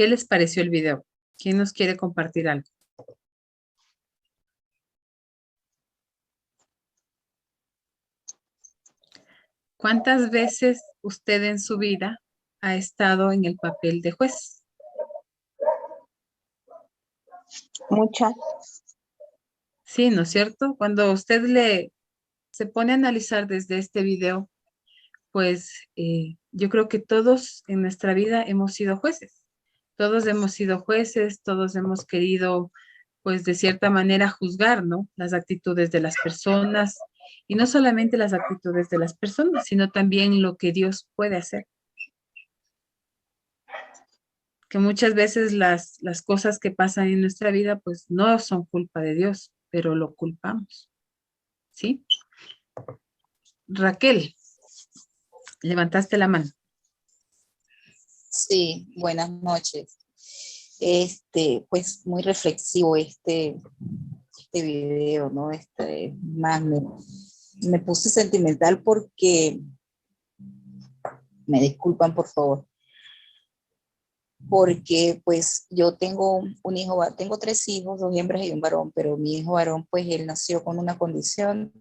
¿Qué les pareció el video? ¿Quién nos quiere compartir algo? ¿Cuántas veces usted en su vida ha estado en el papel de juez? Muchas. Sí, ¿no es cierto? Cuando usted se pone a analizar desde este video, pues yo creo que todos en nuestra vida hemos sido jueces. Todos hemos sido jueces, todos hemos querido, pues de cierta manera, juzgar, ¿no? Las actitudes de las personas y no solamente las actitudes de las personas, sino también lo que Dios puede hacer. Que muchas veces las cosas que pasan en nuestra vida, pues no son culpa de Dios, pero lo culpamos, ¿sí? Raquel, levantaste la mano. Sí, buenas noches. Pues muy reflexivo este video, ¿no? Más me puse sentimental porque, me disculpan por favor, porque pues yo tengo un hijo, tengo 3 hijos, 2 hembras y un varón, pero mi hijo varón, pues él nació con una condición,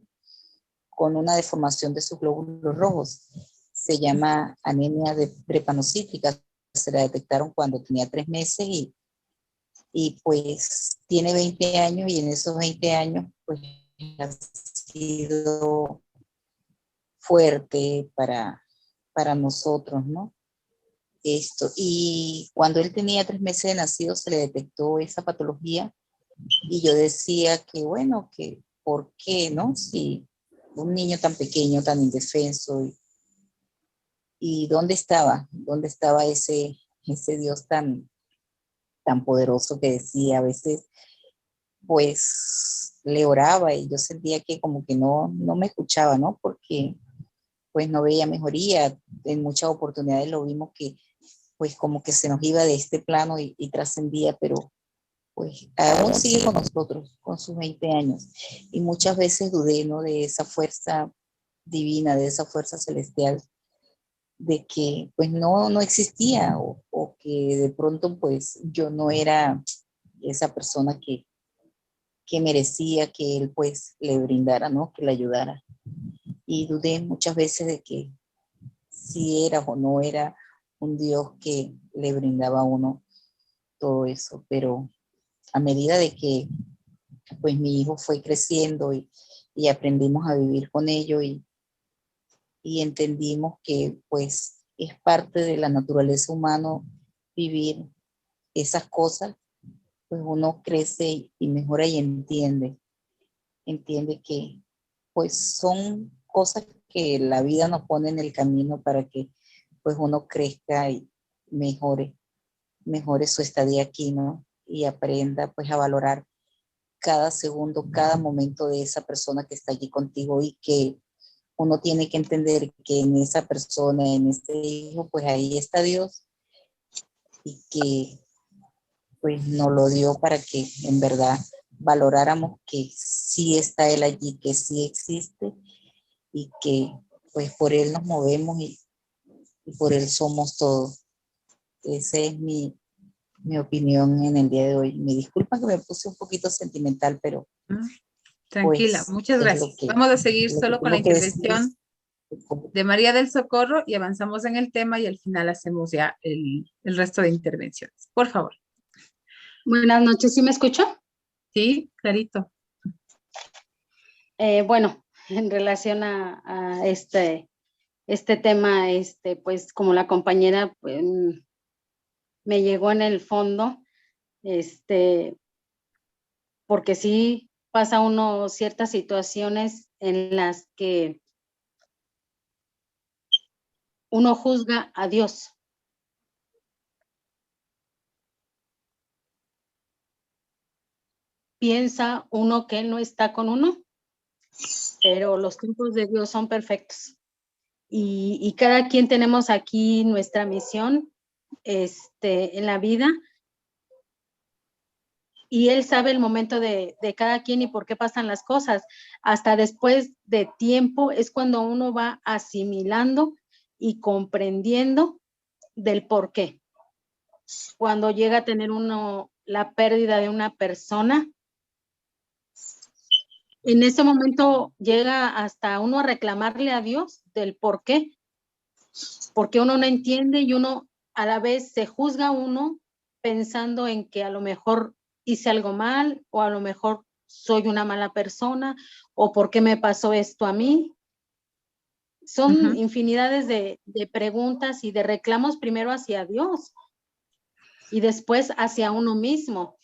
con una deformación de sus glóbulos rojos. Se llama anemia prepanocítica. Se la detectaron cuando tenía 3 meses y pues tiene 20 años y en esos 20 años pues ha sido fuerte para nosotros, ¿no? Y cuando él tenía 3 meses de nacido se le detectó esa patología y yo decía que bueno, que ¿por qué, no? Si un niño tan pequeño, tan indefenso, y ¿dónde estaba ese Dios tan poderoso que decía a veces, pues le oraba y yo sentía que como que no me escuchaba, ¿no? Porque pues no veía mejoría. En muchas oportunidades lo vimos que pues como que se nos iba de este plano y trascendía, pero pues aún sigue con nosotros, con sus 20 años. Y muchas veces dudé, ¿no? De esa fuerza divina, de esa fuerza celestial, de que pues no existía o que de pronto pues yo no era esa persona que merecía que él pues le brindara, ¿no? Que le ayudara. Y dudé muchas veces de que si era o no era un Dios que le brindaba a uno todo eso, pero a medida de que pues mi hijo fue creciendo y aprendimos a vivir con ello y entendimos que pues es parte de la naturaleza humana vivir esas cosas, pues uno crece y mejora y entiende que pues son cosas que la vida nos pone en el camino para que pues uno crezca y mejore su estadía aquí, ¿no? Y aprenda pues a valorar cada segundo, cada momento de esa persona que está allí contigo y que uno tiene que entender que en esa persona, en este hijo, pues ahí está Dios y que pues nos lo dio para que en verdad valoráramos que sí está Él allí, que sí existe y que pues por Él nos movemos y por Él somos todos. Esa es mi opinión en el día de hoy. Me disculpa que me puse un poquito sentimental, pero Tranquila, pues muchas es gracias. Vamos a seguir lo que solo con la tengo que decir. intervención de María del Socorro y avanzamos en el tema y al final hacemos ya el resto de intervenciones. Por favor. Buenas noches, ¿sí me escucha? Sí, clarito. Bueno, en relación a este tema, pues como la compañera pues, me llegó en el fondo, porque sí pasa uno ciertas situaciones en las que uno juzga a Dios. Piensa uno que Él no está con uno, pero los tiempos de Dios son perfectos. Y cada quien tenemos aquí nuestra misión en la vida, y Él sabe el momento de cada quien y por qué pasan las cosas. Hasta después de tiempo es cuando uno va asimilando y comprendiendo del por qué. cuando llega a tener uno la pérdida de una persona, en ese momento llega hasta uno a reclamarle a Dios del por qué, porque uno no entiende y uno a la vez se juzga a uno pensando en que a lo mejor hice algo mal o a lo mejor soy una mala persona o por qué me pasó esto a mí. Son infinidades de preguntas y de reclamos primero hacia Dios y después hacia uno mismo.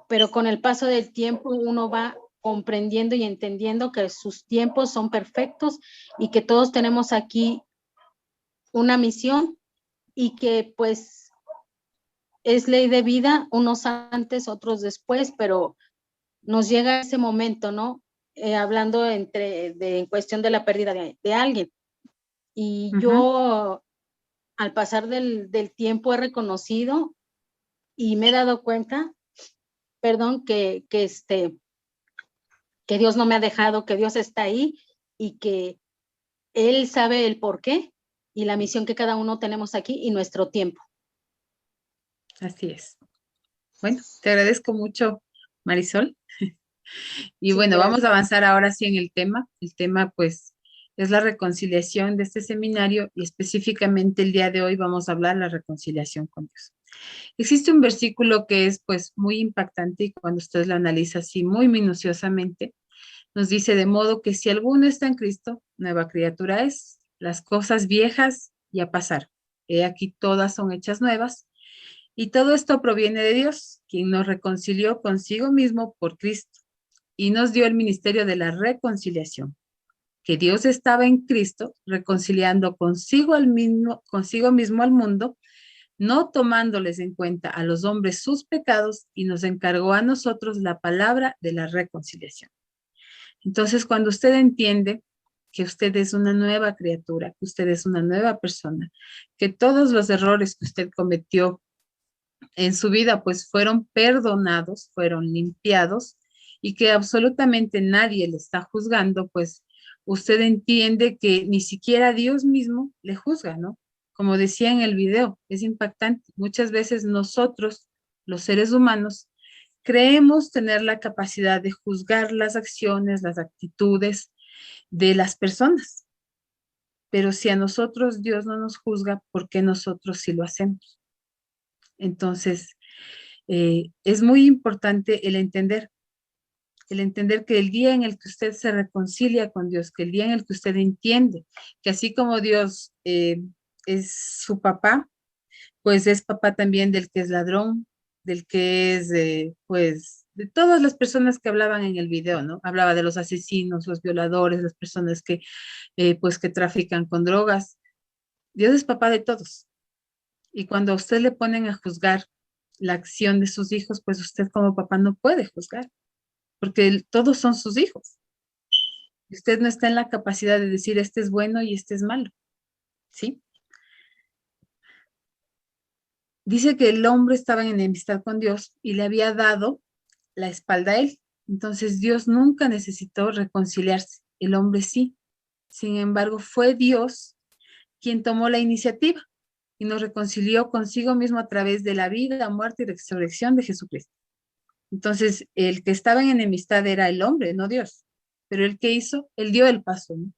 Pero con el paso del tiempo uno va comprendiendo y entendiendo que sus tiempos son perfectos y que todos tenemos aquí una misión y que pues es ley de vida, unos antes, otros después, pero nos llega ese momento, ¿no? Hablando en cuestión de la pérdida de alguien. Y yo al pasar del tiempo he reconocido y me he dado cuenta, perdón, que Dios no me ha dejado, que Dios está ahí y que Él sabe el por qué y la misión que cada uno tenemos aquí y nuestro tiempo. Así es. Bueno, te agradezco mucho, Marisol. Y Sí, bueno, vamos gracias. a avanzar ahora sí en el tema. El tema, pues, es la reconciliación de este seminario y específicamente el día de hoy vamos a hablar de la reconciliación con Dios. Existe un versículo que es, pues, muy impactante y cuando usted lo analiza así muy minuciosamente, nos dice, de modo que si alguno está en Cristo, nueva criatura es, las cosas viejas ya pasaron. He aquí todas son hechas nuevas. Y todo esto proviene de Dios, quien nos reconcilió consigo mismo por Cristo y nos dio el ministerio de la reconciliación, que Dios estaba en Cristo reconciliando consigo mismo al mundo, no tomándoles en cuenta a los hombres sus pecados y nos encargó a nosotros la palabra de la reconciliación. Entonces, cuando usted entiende que usted es una nueva criatura, que usted es una nueva persona, que todos los errores que usted cometió en su vida pues fueron perdonados, fueron limpiados y que absolutamente nadie le está juzgando, pues usted entiende que ni siquiera Dios mismo le juzga, ¿no? Como decía en el video, es impactante. Muchas veces nosotros, los seres humanos, creemos tener la capacidad de juzgar las acciones, las actitudes de las personas. Pero si a nosotros Dios no nos juzga, ¿por qué nosotros sí lo hacemos? Entonces, es muy importante el entender que el día en el que usted se reconcilia con Dios, que el día en el que usted entiende que así como Dios es su papá, pues es papá también del que es ladrón, del que es, pues, de todas las personas que hablaban en el video, ¿no? Hablaba de los asesinos, los violadores, las personas que, pues, que trafican con drogas. Dios es papá de todos. Y cuando a usted le ponen a juzgar la acción de sus hijos, pues usted como papá no puede juzgar, porque todos son sus hijos. Y usted no está en la capacidad de decir este es bueno y este es malo, ¿sí? Dice que el hombre estaba en enemistad con Dios y le había dado la espalda a él. Entonces Dios nunca necesitó reconciliarse, el hombre sí. Sin embargo, fue Dios quien tomó la iniciativa y nos reconcilió consigo mismo a través de la vida, muerte y resurrección de Jesucristo. Entonces, el que estaba en enemistad era el hombre, no Dios. Pero el que hizo, él dio el paso, ¿no?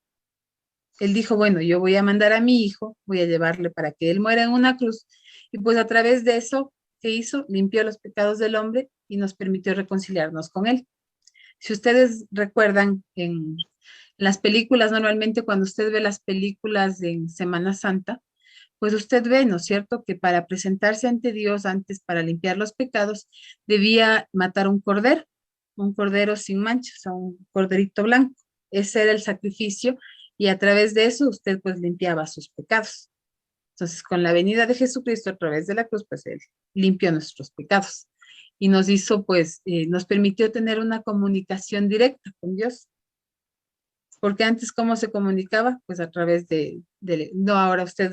Él dijo, bueno, yo voy a mandar a mi hijo, voy a llevarle para que él muera en una cruz. Y pues a través de eso, ¿qué hizo? Limpió los pecados del hombre y nos permitió reconciliarnos con él. Si ustedes recuerdan, en las películas, normalmente cuando usted ve las películas en Semana Santa, pues usted ve, ¿no es cierto?, que para presentarse ante Dios antes, para limpiar los pecados, debía matar un cordero sin mancha, o sea, un corderito blanco. Ese era el sacrificio y a través de eso usted pues limpiaba sus pecados. Entonces, con la venida de Jesucristo a través de la cruz, pues Él limpió nuestros pecados y nos hizo, pues, nos permitió tener una comunicación directa con Dios. Porque antes, ¿cómo se comunicaba? Pues a través no, ahora usted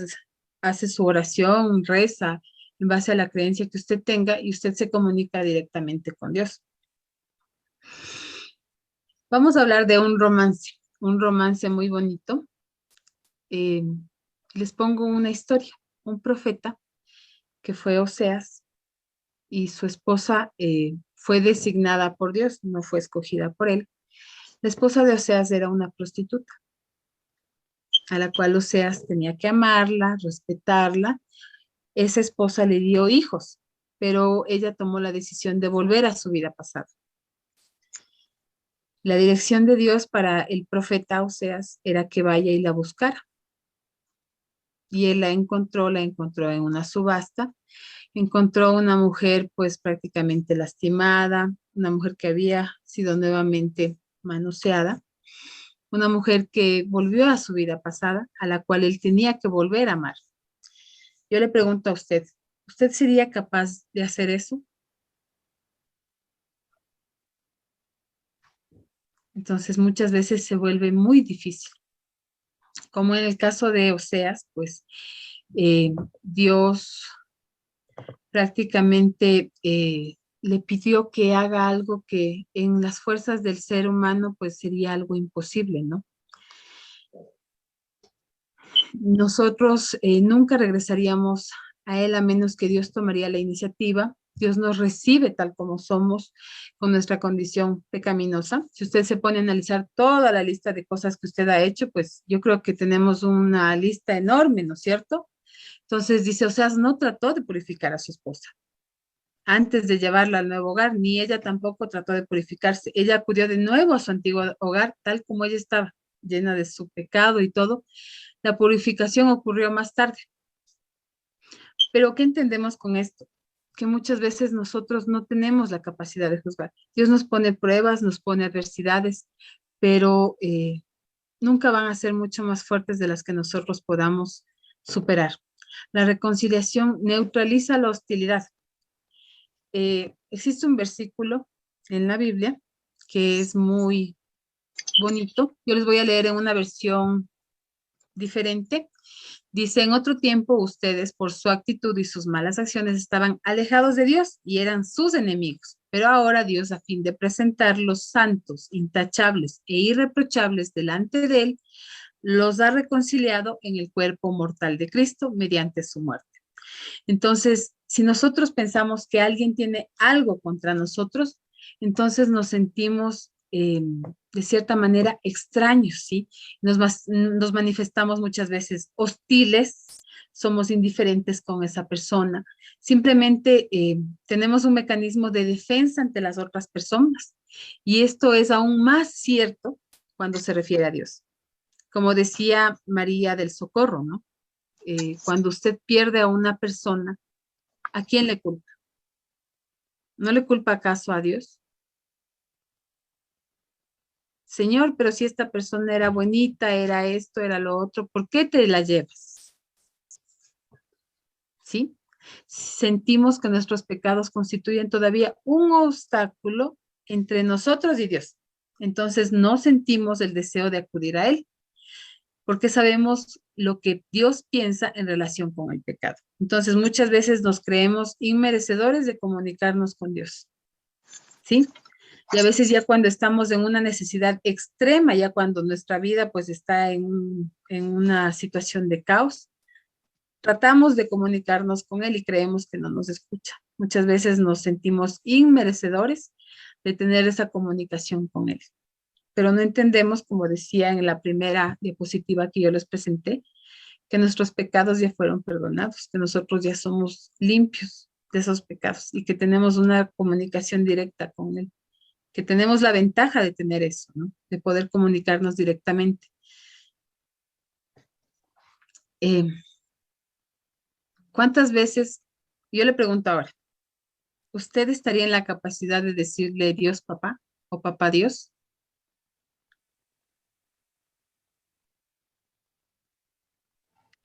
hace su oración, reza en base a la creencia que usted tenga y usted se comunica directamente con Dios. Vamos a hablar de un romance muy bonito. Les pongo una historia, un profeta que fue Oseas, y su esposa fue designada por Dios, no fue escogida por él. La esposa de Oseas era una prostituta, a la cual Oseas tenía que amarla, respetarla. Esa esposa le dio hijos, pero ella tomó la decisión de volver a su vida pasada. La dirección de Dios para el profeta Oseas era que vaya y la buscara. Y él la encontró en una subasta. Encontró una mujer pues prácticamente lastimada, una mujer que había sido nuevamente manoseada, una mujer que volvió a su vida pasada, a la cual él tenía que volver a amar. Yo le pregunto a usted, ¿usted sería capaz de hacer eso? Entonces muchas veces se vuelve muy difícil. Como en el caso de Oseas, pues Dios prácticamente le pidió que haga algo que en las fuerzas del ser humano pues sería algo imposible, ¿no? Nosotros nunca regresaríamos a Él a menos que Dios tomaría la iniciativa. Dios nos recibe tal como somos, con nuestra condición pecaminosa. Si usted se pone a analizar toda la lista de cosas que usted ha hecho, pues yo creo que tenemos una lista enorme, ¿no es cierto? Entonces dice, Oseas no trató de purificar a su esposa antes de llevarla al nuevo hogar, ni ella tampoco trató de purificarse. Ella acudió de nuevo a su antiguo hogar, tal como ella estaba, llena de su pecado y todo. La purificación ocurrió más tarde. Pero ¿qué entendemos con esto? Que muchas veces nosotros no tenemos la capacidad de juzgar. Dios nos pone pruebas, nos pone adversidades, pero nunca van a ser mucho más fuertes de las que nosotros podamos superar. La reconciliación neutraliza la hostilidad. Existe un versículo en la Biblia que es muy bonito. Yo les voy a leer en una versión diferente. Dice, en otro tiempo ustedes por su actitud y sus malas acciones estaban alejados de Dios y eran sus enemigos. Pero ahora Dios, a fin de presentarlos santos, intachables e irreprochables delante de Él, los ha reconciliado en el cuerpo mortal de Cristo mediante su muerte. Entonces, si nosotros pensamos que alguien tiene algo contra nosotros, entonces nos sentimos de cierta manera extraños, ¿sí? Nos manifestamos muchas veces hostiles, somos indiferentes con esa persona. Simplemente tenemos un mecanismo de defensa ante las otras personas. Y esto es aún más cierto cuando se refiere a Dios. Como decía María del Socorro, ¿no? Cuando usted pierde a una persona, ¿a quién le culpa? ¿No le culpa acaso a Dios? Señor, pero si esta persona era bonita, era esto, era lo otro, ¿por qué te la llevas? ¿Sí? Sentimos que nuestros pecados constituyen todavía un obstáculo entre nosotros y Dios. Entonces no sentimos el deseo de acudir a Él, porque sabemos lo que Dios piensa en relación con el pecado. Entonces muchas veces nos creemos inmerecedores de comunicarnos con Dios. ¿Sí? Y a veces ya cuando estamos en una necesidad extrema, ya cuando nuestra vida pues está en una situación de caos, tratamos de comunicarnos con Él y creemos que no nos escucha. Muchas veces nos sentimos inmerecedores de tener esa comunicación con Él. Pero no entendemos, como decía en la primera diapositiva que yo les presenté, que nuestros pecados ya fueron perdonados, que nosotros ya somos limpios de esos pecados y que tenemos una comunicación directa con Él, que tenemos la ventaja de tener eso, ¿no? De poder comunicarnos directamente. ¿Cuántas veces, yo le pregunto ahora, ¿usted estaría en la capacidad de decirle Dios papá o papá Dios?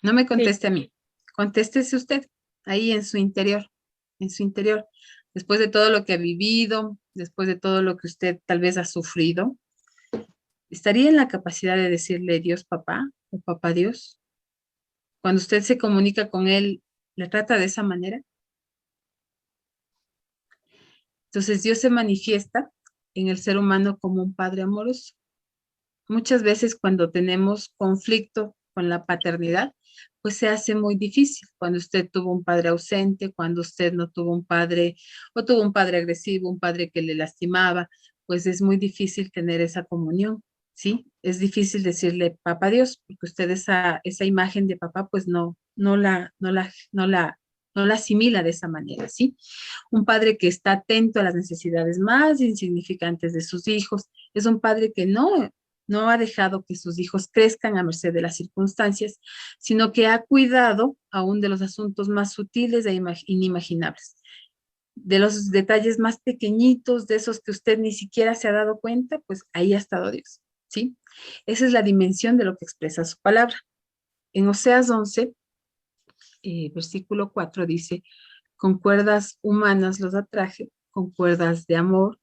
No me conteste a mí, contéstese usted, ahí en su interior, en su interior. Después de todo lo que ha vivido, después de todo lo que usted tal vez ha sufrido, ¿estaría en la capacidad de decirle Dios papá o papá Dios? Cuando usted se comunica con Él, ¿le trata de esa manera? Entonces Dios se manifiesta en el ser humano como un padre amoroso. Muchas veces cuando tenemos conflicto con la paternidad, pues se hace muy difícil. Cuando usted tuvo un padre ausente, cuando usted no tuvo un padre, o tuvo un padre agresivo, un padre que le lastimaba, pues es muy difícil tener esa comunión, ¿sí? Es difícil decirle papá Dios, porque usted esa imagen de papá, pues no la asimila de esa manera, ¿sí? Un padre que está atento a las necesidades más insignificantes de sus hijos, es un padre que no ha dejado que sus hijos crezcan a merced de las circunstancias, sino que ha cuidado aún de los asuntos más sutiles e inimaginables, de los detalles más pequeñitos, de esos que usted ni siquiera se ha dado cuenta, pues ahí ha estado Dios, ¿sí? Esa es la dimensión de lo que expresa su palabra. En Oseas 11, versículo 4 dice, con cuerdas humanas los atraje, con cuerdas de amor,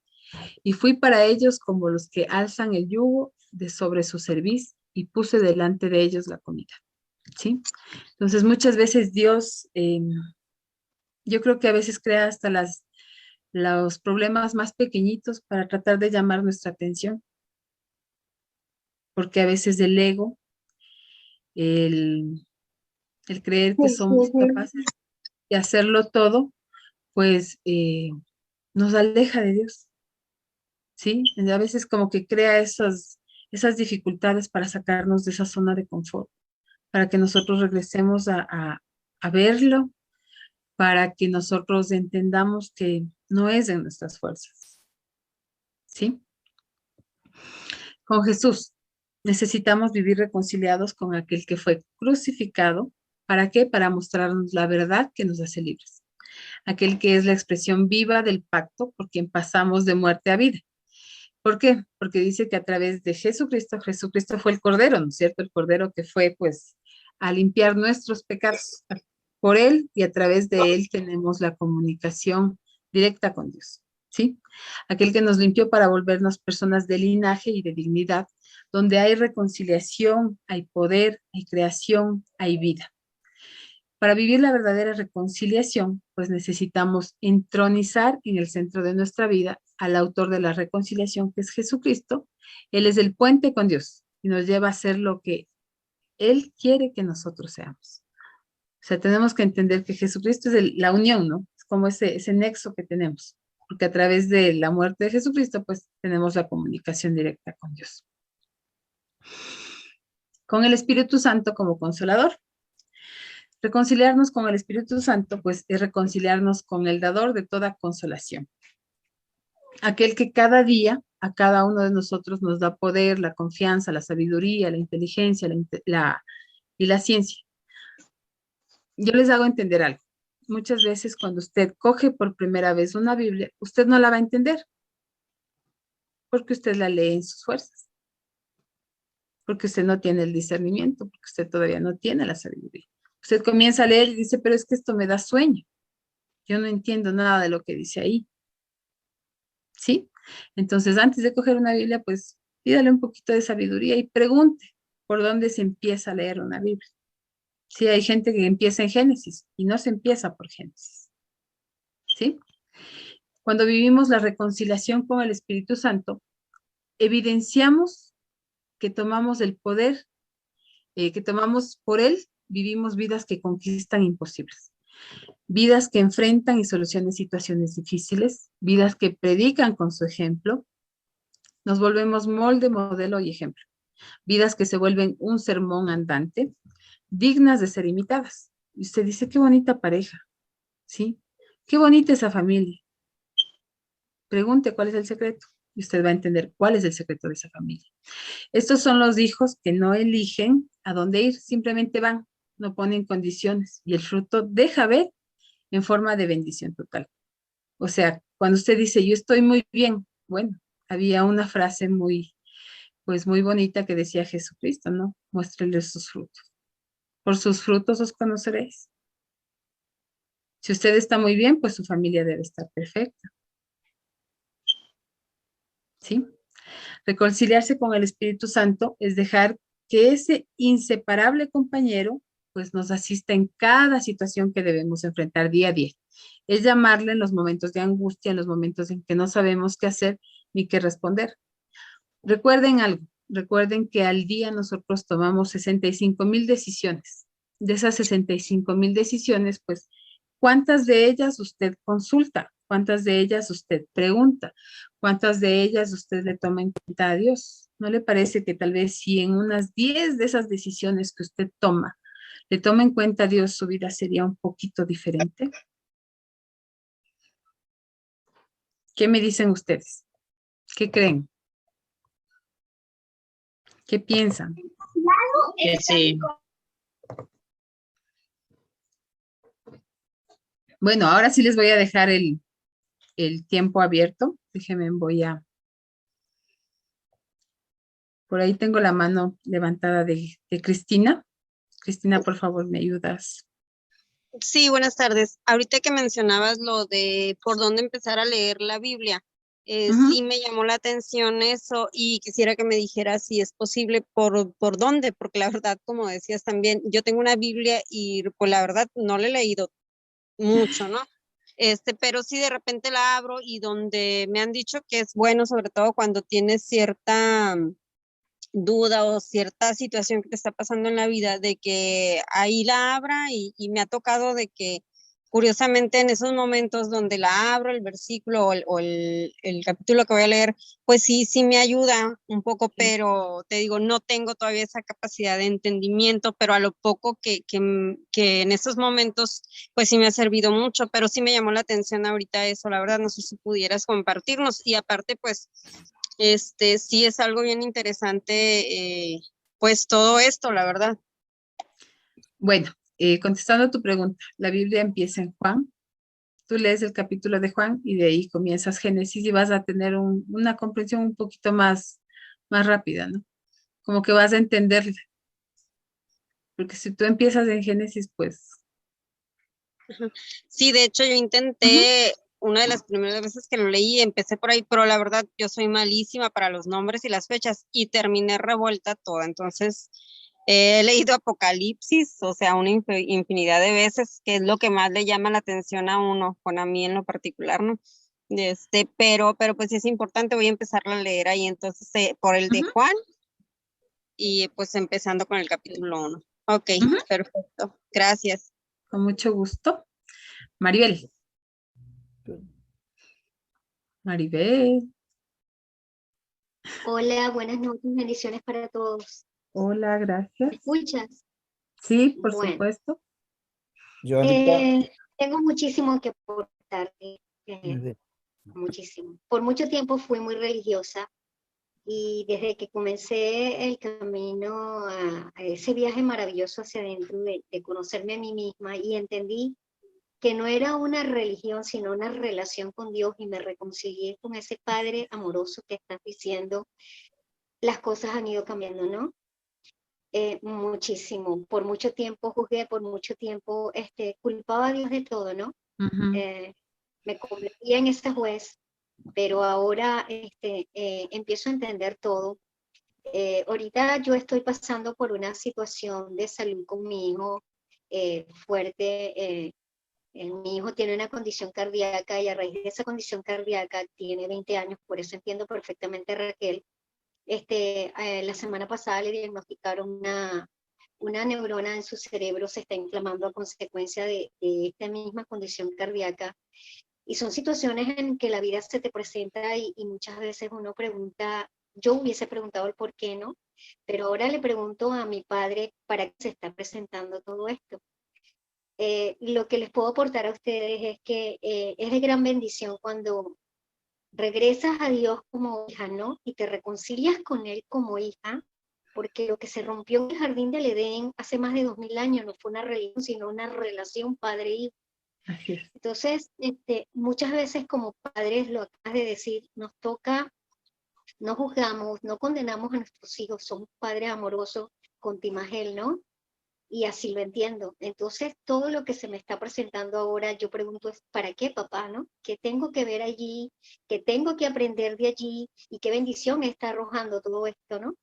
y fui para ellos como los que alzan el yugo de sobre su cerviz y puse delante de ellos la comida, ¿sí? Entonces muchas veces Dios, yo creo que a veces crea hasta los problemas más pequeñitos para tratar de llamar nuestra atención, porque a veces el ego, el, el creer que somos capaces de hacerlo todo, pues nos aleja de Dios, ¿sí? A veces como que crea esas dificultades para sacarnos de esa zona de confort, para que nosotros regresemos a verlo, para que nosotros entendamos que no es de nuestras fuerzas, ¿sí? Con Jesús necesitamos vivir reconciliados con aquel que fue crucificado. ¿Para qué? Para mostrarnos la verdad que nos hace libres. Aquel que es la expresión viva del pacto por quien pasamos de muerte a vida. ¿Por qué? Porque dice que a través de Jesucristo, Jesucristo fue el Cordero, ¿no es cierto? El Cordero que fue, pues, a limpiar nuestros pecados. Por Él y a través de Él tenemos la comunicación directa con Dios, ¿sí? Aquel que nos limpió para volvernos personas de linaje y de dignidad, donde hay reconciliación, hay poder, hay creación, hay vida. Para vivir la verdadera reconciliación, pues necesitamos entronizar en el centro de nuestra vida al autor de la reconciliación, que es Jesucristo. Él es el puente con Dios y nos lleva a ser lo que Él quiere que nosotros seamos. O sea, tenemos que entender que Jesucristo es la unión, ¿no? Es como ese nexo que tenemos, porque a través de la muerte de Jesucristo, pues tenemos la comunicación directa con Dios. Con el Espíritu Santo como consolador. Reconciliarnos con el Espíritu Santo, pues es reconciliarnos con el dador de toda consolación. Aquel que cada día a cada uno de nosotros nos da poder, la confianza, la sabiduría, la inteligencia y la ciencia. Yo les hago entender algo. Muchas veces cuando usted coge por primera vez una Biblia, usted no la va a entender, porque usted la lee en sus fuerzas, porque usted no tiene el discernimiento, porque usted todavía no tiene la sabiduría. Usted comienza a leer y dice, pero es que esto me da sueño. Yo no entiendo nada de lo que dice ahí. ¿Sí? Entonces, antes de coger una Biblia, pues pídale un poquito de sabiduría y pregunte por dónde se empieza a leer una Biblia. Sí, hay gente que empieza en Génesis y no se empieza por Génesis. ¿Sí? Cuando vivimos la reconciliación con el Espíritu Santo, evidenciamos que tomamos el poder, que tomamos por él, vivimos vidas que conquistan imposibles. Vidas que enfrentan y solucionan situaciones difíciles, vidas que predican con su ejemplo, nos volvemos molde, modelo y ejemplo. Vidas que se vuelven un sermón andante, dignas de ser imitadas. Y usted dice, qué bonita pareja, ¿sí? Qué bonita esa familia. Pregunte cuál es el secreto y usted va a entender cuál es el secreto de esa familia. Estos son los hijos que no eligen a dónde ir, simplemente van, no ponen condiciones y el fruto deja ver en forma de bendición total. O sea, cuando usted dice, yo estoy muy bien, bueno, había una frase pues muy bonita que decía Jesucristo, ¿no? Muéstreles sus frutos. Por sus frutos os conoceréis. Si usted está muy bien, pues su familia debe estar perfecta. ¿Sí? Reconciliarse con el Espíritu Santo es dejar que ese inseparable compañero pues nos asista en cada situación que debemos enfrentar día a día. Es llamarle en los momentos de angustia, en los momentos en que no sabemos qué hacer ni qué responder. Recuerden algo, recuerden que al día nosotros tomamos 65,000 decisiones de esas 65,000 decisiones, pues, ¿cuántas de ellas usted consulta? ¿Cuántas de ellas usted pregunta? ¿Cuántas de ellas usted le toma en cuenta a Dios? ¿No le parece que tal vez si en unas 10 de esas decisiones que usted toma, le toma en cuenta a Dios, su vida sería un poquito diferente? ¿Qué me dicen ustedes? ¿Qué creen? ¿Qué piensan? Que sí. Bueno, ahora sí les voy a dejar el tiempo abierto. Déjenme, por ahí tengo la mano levantada de Cristina. Cristina, por favor, ¿me ayudas? Sí, buenas tardes. Ahorita que mencionabas lo de por dónde empezar a leer la Biblia, sí me llamó la atención eso y quisiera que me dijeras si es posible por dónde, porque la verdad, como decías también, yo tengo una Biblia y pues la verdad no la he leído mucho, ¿no? Pero sí de repente la abro y donde me han dicho que es bueno, sobre todo cuando tienes cierta duda o cierta situación que te está pasando en la vida, de que ahí la abra y me ha tocado de que curiosamente en esos momentos donde la abro, el versículo o el capítulo que voy a leer, pues sí me ayuda un poco, pero te digo, no tengo todavía esa capacidad de entendimiento, pero a lo poco que en esos momentos, pues sí me ha servido mucho, pero sí me llamó la atención ahorita eso, la verdad, no sé si pudieras compartirnos, y aparte, pues, sí es algo bien interesante, pues todo esto, la verdad. Bueno, contestando a tu pregunta, la Biblia empieza en Juan. Tú lees el capítulo de Juan y de ahí comienzas Génesis y vas a tener una comprensión un poquito más rápida, ¿no? Como que vas a entenderla. Porque si tú empiezas en Génesis, pues... Sí, de hecho yo intenté, una de las primeras veces que lo leí, empecé por ahí, pero la verdad yo soy malísima para los nombres y las fechas y terminé revuelta toda. Entonces he leído Apocalipsis, o sea, una infinidad de veces, que es lo que más le llama la atención a uno, con a mí en lo particular, ¿no? Pero pues sí es importante, voy a empezarlo a leer ahí entonces por el de Juan y pues empezando con el capítulo 1. Ok, perfecto, gracias. Con mucho gusto. Maribel. Maribel. Hola, buenas noches, bendiciones para todos. Hola, ¿Me gracias. escuchas? Sí, por Bueno, supuesto. tengo muchísimo que aportar, muchísimo. Por mucho tiempo fui muy religiosa y desde que comencé el camino a ese viaje maravilloso hacia adentro de conocerme a mí misma y entendí que no era una religión, sino una relación con Dios y me reconcilié con ese Padre amoroso que estás diciendo, las cosas han ido cambiando, ¿no? Muchísimo. Por mucho tiempo juzgué, por mucho tiempo culpaba a Dios de todo, ¿no? Me convertía en ese juez, pero ahora empiezo a entender todo. Ahorita yo estoy pasando por una situación de salud con mi hijo fuerte. Mi hijo tiene una condición cardíaca y a raíz de esa condición cardíaca tiene 20 años, por eso entiendo perfectamente a Raquel. La semana pasada le diagnosticaron una neurona en su cerebro, se está inflamando a consecuencia de esta misma condición cardíaca. Y son situaciones en que la vida se te presenta y muchas veces uno pregunta, yo hubiese preguntado el por qué, ¿no? Pero ahora le pregunto a mi padre para qué se está presentando todo esto. Lo que les puedo aportar a ustedes es que es de gran bendición cuando regresas a Dios como hija, ¿no? Y te reconcilias con Él como hija, porque lo que se rompió en el jardín del Edén hace más de 2000 años no fue una religión, sino una relación padre-hijo. Así es. Entonces, muchas veces como padres, lo acabas de decir, nos toca, no juzgamos, no condenamos a nuestros hijos, somos padres amorosos con Timagel, ¿no? Y así lo entiendo. Entonces, todo lo que se me está presentando ahora, yo pregunto es, ¿para qué, papá, no? ¿Qué tengo que ver allí? ¿Qué tengo que aprender de allí? ¿Y qué bendición me está arrojando todo esto, no?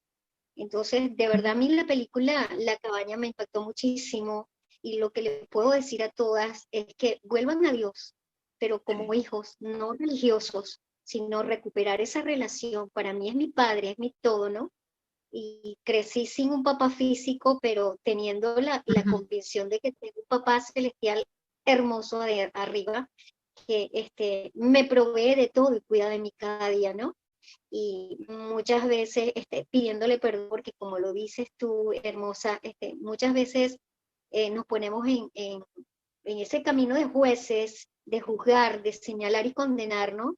Entonces, de verdad, a mí la película La Cabaña me impactó muchísimo y lo que les puedo decir a todas es que vuelvan a Dios, pero como hijos, no religiosos, sino recuperar esa relación. Para mí es mi padre, es mi todo, ¿no? y crecí sin un papá físico, pero teniendo la convicción de que tengo un papá celestial hermoso de arriba, que me provee de todo y cuida de mí cada día, ¿no? Y muchas veces pidiéndole perdón, porque como lo dices tú, hermosa, muchas veces nos ponemos en ese camino de jueces, de juzgar, de señalar y condenar, ¿no?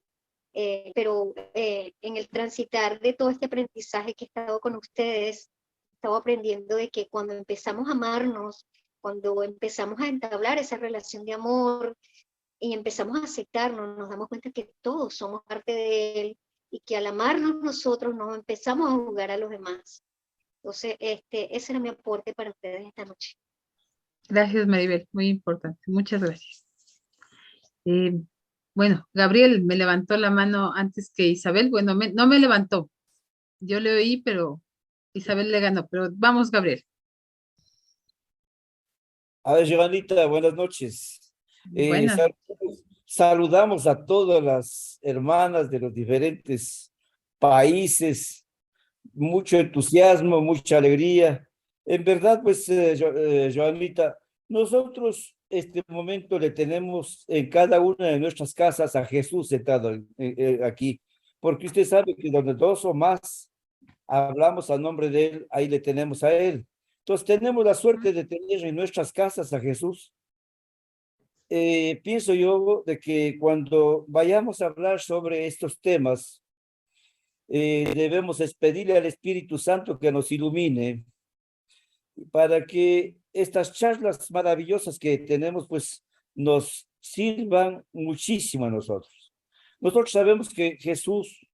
Pero en el transitar de todo este aprendizaje que he estado con ustedes, he estado aprendiendo de que cuando empezamos a amarnos, cuando empezamos a entablar esa relación de amor y empezamos a aceptarnos, nos damos cuenta que todos somos parte de él y que al amarnos nosotros nos empezamos a juzgar a los demás. Entonces, ese era mi aporte para ustedes esta noche. Gracias, Maribel, muy importante. Muchas gracias. Bueno, Gabriel me levantó la mano antes que Isabel. Bueno, no me levantó. Yo le oí, pero Isabel le ganó. Pero vamos, Gabriel. A ver, Giovanita, buenas noches. Buenas. Saludamos a todas las hermanas de los diferentes países. Mucho entusiasmo, mucha alegría. En verdad, pues, Joanita, nosotros este momento le tenemos en cada una de nuestras casas a Jesús sentado aquí, porque usted sabe que donde dos o más hablamos a nombre de Él, ahí le tenemos a Él. Entonces tenemos la suerte de tener en nuestras casas a Jesús. Pienso yo de que cuando vayamos a hablar sobre estos temas, debemos pedirle al Espíritu Santo que nos ilumine para que estas charlas maravillosas que tenemos, pues, nos sirvan muchísimo a nosotros. Nosotros sabemos que Jesús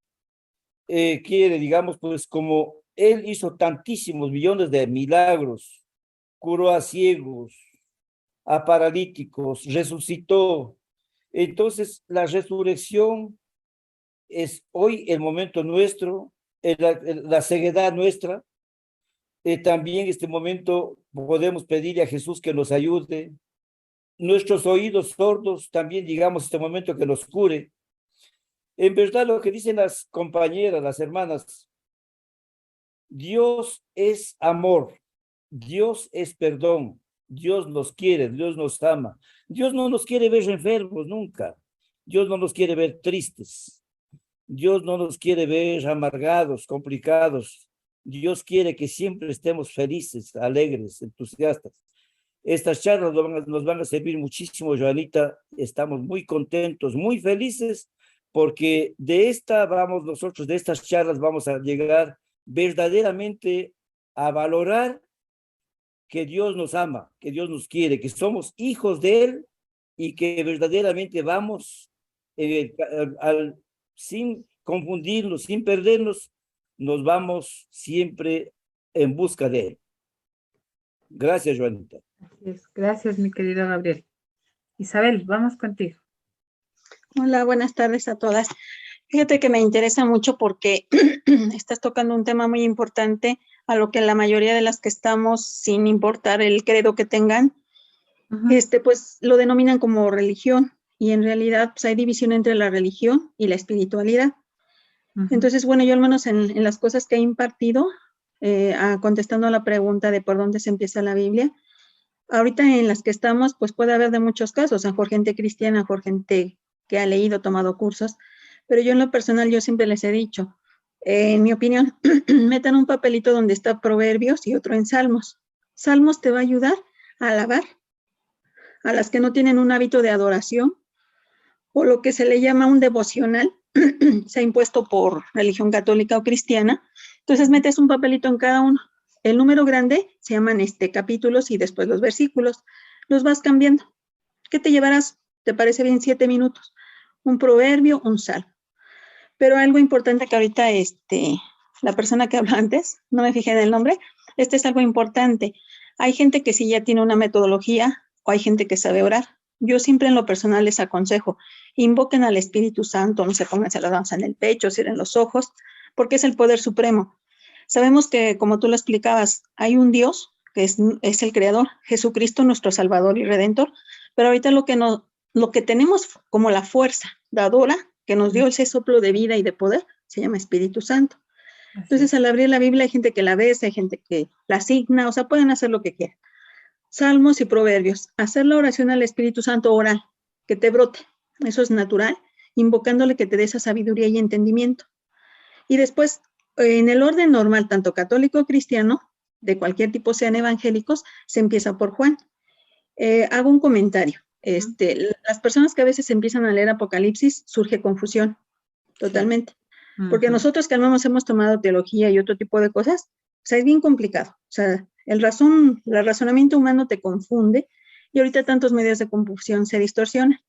quiere, digamos, pues, como Él hizo tantísimos millones de milagros, curó a ciegos, a paralíticos, resucitó. Entonces, la resurrección es hoy el momento nuestro, la ceguedad nuestra. También en este momento podemos pedirle a Jesús que nos ayude. Nuestros oídos sordos también, digamos, este momento que nos cure. En verdad, lo que dicen las compañeras, las hermanas, Dios es amor, Dios es perdón, Dios nos quiere, Dios nos ama. Dios no nos quiere ver enfermos nunca. Dios no nos quiere ver tristes. Dios no nos quiere ver amargados, complicados. Dios quiere que siempre estemos felices, alegres, entusiastas. Estas charlas nos van a servir muchísimo, Joanita. Estamos muy contentos, muy felices, porque de estas charlas vamos a llegar verdaderamente a valorar que Dios nos ama, que Dios nos quiere, que somos hijos de Él y que verdaderamente vamos sin confundirnos, sin perdernos, nos vamos siempre en busca de Él. Gracias, Joanita. Gracias, mi querido Gabriel. Isabel, vamos contigo. Hola, buenas tardes a todas. Fíjate que me interesa mucho porque estás tocando un tema muy importante a lo que la mayoría de las que estamos, sin importar el credo que tengan, pues lo denominan como religión, y en realidad pues, hay división entre la religión y la espiritualidad. Entonces, bueno, yo al menos en las cosas que he impartido, contestando a la pregunta de por dónde se empieza la Biblia, ahorita en las que estamos, pues puede haber de muchos casos, a mejor gente cristiana, a mejor gente que ha leído, tomado cursos, pero yo en lo personal, yo siempre les he dicho, en mi opinión, metan un papelito donde está Proverbios y otro en Salmos. Salmos te va a ayudar a alabar a las que no tienen un hábito de adoración o lo que se le llama un devocional, se ha impuesto por religión católica o cristiana. Entonces metes un papelito en cada uno. El número grande se llaman capítulos y después los versículos. Los vas cambiando. ¿Qué te llevarás? ¿Te parece bien 7 minutos? Un proverbio, un salmo. Pero algo importante que ahorita la persona que habló antes, no me fijé en el nombre, es algo importante. Hay gente que sí ya tiene una metodología o hay gente que sabe orar. Yo siempre en lo personal les aconsejo, invoquen al Espíritu Santo, no se pónganse la danza en el pecho, cierren los ojos, porque es el poder supremo. Sabemos que, como tú lo explicabas, hay un Dios que es el Creador, Jesucristo, nuestro Salvador y Redentor, pero ahorita lo que tenemos como la fuerza dadora que nos dio ese soplo de vida y de poder, se llama Espíritu Santo. Entonces, al abrir la Biblia hay gente que la besa, hay gente que la asigna, o sea, pueden hacer lo que quieran. Salmos y proverbios. Hacer la oración al Espíritu Santo oral, que te brote. Eso es natural, invocándole que te dé esa sabiduría y entendimiento. Y después, en el orden normal, tanto católico o cristiano, de cualquier tipo sean evangélicos, se empieza por Juan. Hago un comentario. Las personas que a veces empiezan a leer Apocalipsis, surge confusión, totalmente. Porque nosotros que hemos tomado teología y otro tipo de cosas, o sea, es bien complicado. O sea, el razonamiento humano te confunde y ahorita tantos medios de confusión se distorsionan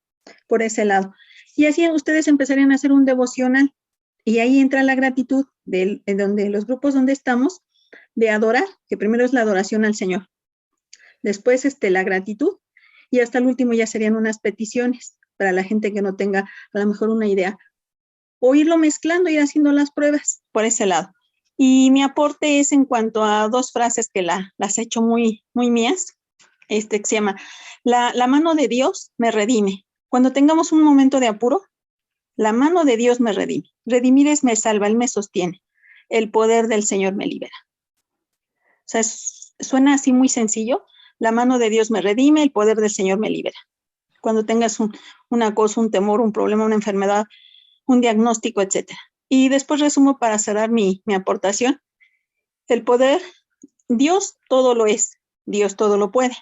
por ese lado. Y así ustedes empezarían a hacer un devocional y ahí entra la gratitud de donde los grupos donde estamos, de adorar, que primero es la adoración al Señor. Después la gratitud y hasta el último ya serían unas peticiones para la gente que no tenga a lo mejor una idea. O irlo mezclando, ir haciendo las pruebas por ese lado. Y mi aporte es en cuanto a dos frases que las he hecho muy, muy mías, que se llama, la mano de Dios me redime. Cuando tengamos un momento de apuro, la mano de Dios me redime. Redimir es me salva, Él me sostiene. El poder del Señor me libera. O sea, suena así muy sencillo. La mano de Dios me redime, el poder del Señor me libera. Cuando tengas una cosa, un temor, un problema, una enfermedad, un diagnóstico, etcétera. Y después resumo para cerrar mi aportación. El poder, Dios todo lo es, Dios todo lo puede.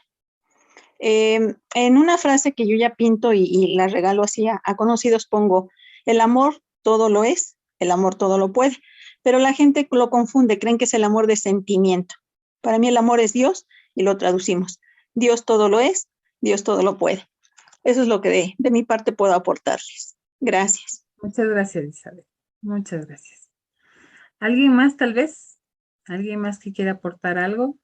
En una frase que yo ya pinto y la regalo así a conocidos, pongo, el amor todo lo es, el amor todo lo puede. Pero la gente lo confunde, creen que es el amor de sentimiento. Para mí el amor es Dios y lo traducimos. Dios todo lo es, Dios todo lo puede. Eso es lo que de mi parte puedo aportarles. Gracias. Muchas gracias, Isabel. Muchas gracias. ¿Alguien más, tal vez? ¿Alguien más que quiera aportar algo?